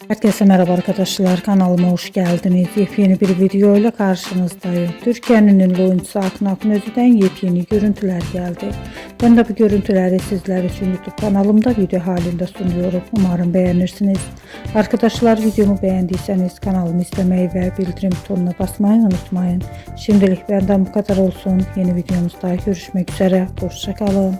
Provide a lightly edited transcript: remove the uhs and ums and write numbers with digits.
Herkese merhaba arkadaşlar, kanalıma hoş geldiniz. Yepyeni bir video ile karşınızdayım. Türkiye'nin ünlü oyuncusu Akın Akınözü'den yepyeni görüntüler geldi. Ben de bu görüntüleri sizler için YouTube kanalımda video halinde sunuyorum. Umarım beğenirsiniz. Arkadaşlar, videomu beğendiyseniz kanalımı izlemeyi ve bildirim butonuna basmayı unutmayın. Şimdilik benden bu kadar olsun. Yeni videomuzda görüşmek üzere. Hoşça kalın.